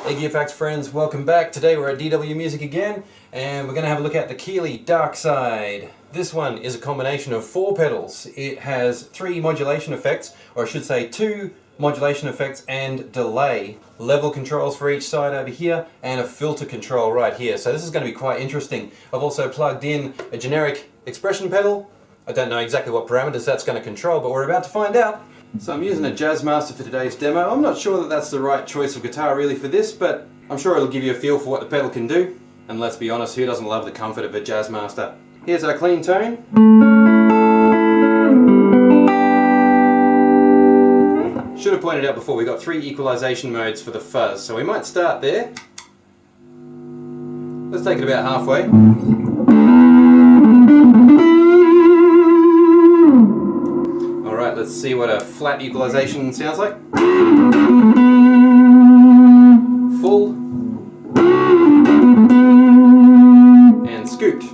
Hey Gearfax friends, welcome back. Today we're at DW Music again, and we're going to have a look at the Keeley Darkside. This one is a combination of 4 pedals. It has 3 modulation effects, or I should say 2 modulation effects and delay. Level controls for each side over here, and a filter control right here. So this is going to be quite interesting. I've also plugged in a generic expression pedal. I don't know exactly what parameters that's going to control, but we're about to find out. So I'm using a Jazzmaster for today's demo. I'm not sure that that's the right choice of guitar really for this, but I'm sure it'll give you a feel for what the pedal can do. And let's be honest, who doesn't love the comfort of a Jazzmaster? Here's our clean tone. Should have pointed out before, we've got 3 equalization modes for the Fuzz, so we might start there. Let's take it about halfway. Alright, let's see what a flat equalization sounds like. Full. And scooped.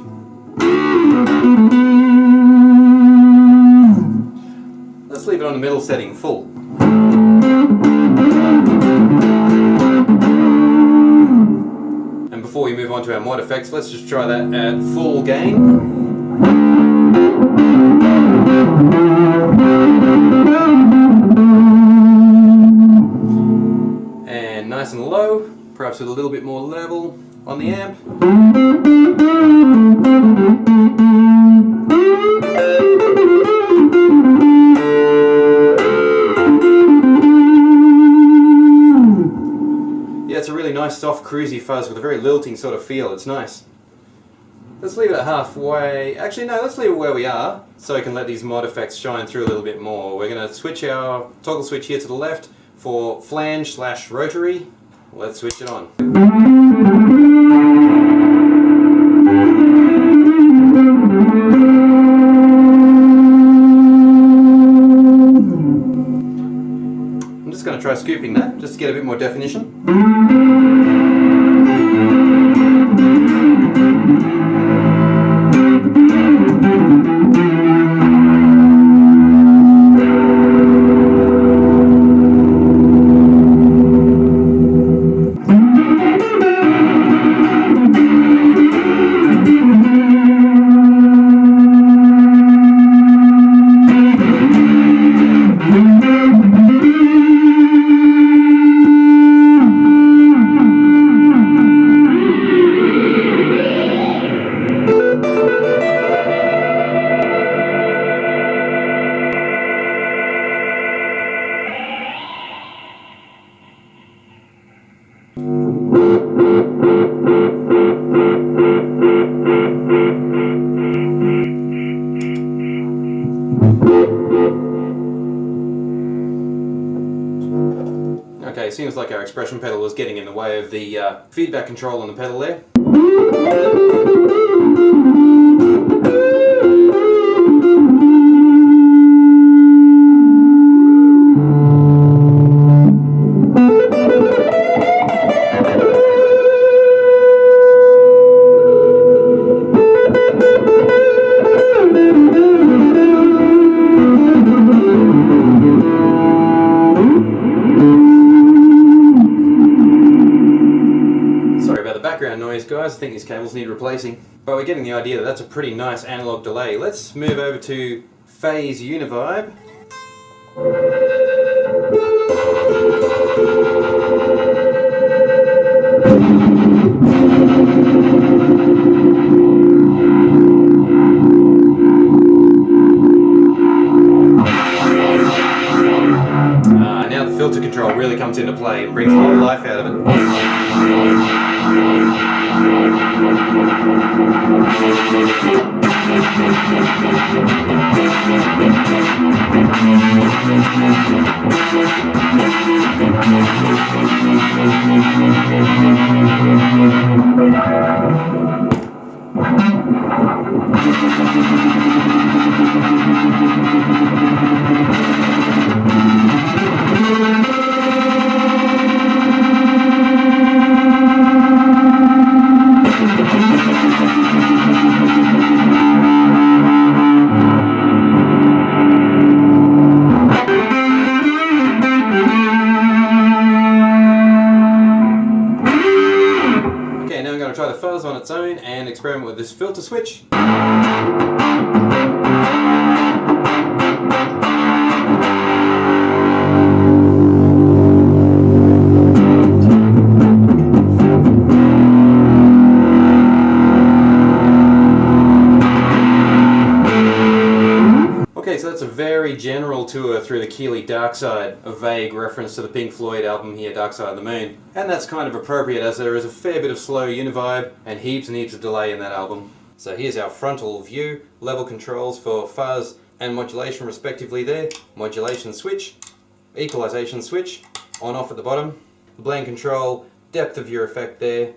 Let's leave it on the middle setting, full. And before we move on to our mod effects, let's just try that at full gain. And nice and low, perhaps with a little bit more level on the amp. Yeah, it's a really nice soft cruisy fuzz with a very lilting sort of feel. It's nice. Let's leave it at halfway. Actually no, let's leave it where we are so we can let these mod effects shine through a little bit more. We're going to switch our toggle switch here to the left for Flange / Rotary. Let's switch it on. I'm just going to try scooping that just to get a bit more definition. Okay, seems like our expression pedal was getting in the way of the feedback control on the pedal there. Background noise, guys. I think these cables need replacing, but we're getting the idea that that's a pretty nice analog delay. Let's move over to phase univibe. Now the filter control really comes into play and brings a lot of life out of it. to try the fuzz on its own and experiment with this filter switch. Okay, so that's a very general tour through the Keeley Darkside, a vague reference to the Pink Floyd album here, Dark Side of the Moon. And that's kind of appropriate as there is a fair bit of slow univibe and heaps of delay in that album. So here's our frontal view, level controls for fuzz and modulation respectively there, modulation switch, equalization switch, on off at the bottom, the blend control, depth of your effect there,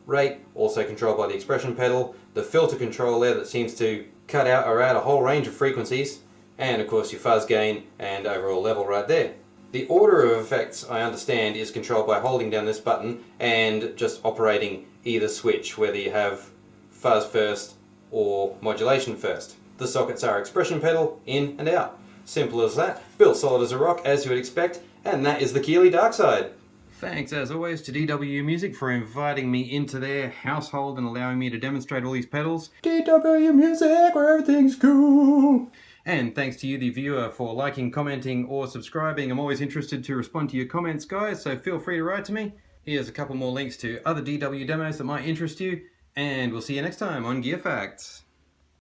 rate, also controlled by the expression pedal, the filter control there that seems to cut out or add a whole range of frequencies, and of course your fuzz gain and overall level right there. The order of effects, I understand, is controlled by holding down this button and just operating either switch, whether you have fuzz first or modulation first. The sockets are expression pedal, in and out. Simple as that, built solid as a rock as you would expect, and that is the Keeley Darkside. Thanks as always to DW Music for inviting me into their household and allowing me to demonstrate all these pedals. DW Music, where everything's cool! And thanks to you, the viewer, for liking, commenting, or subscribing. I'm always interested to respond to your comments, guys, so feel free to write to me. Here's a couple more links to other DW demos that might interest you, and we'll see you next time on Gear Facts.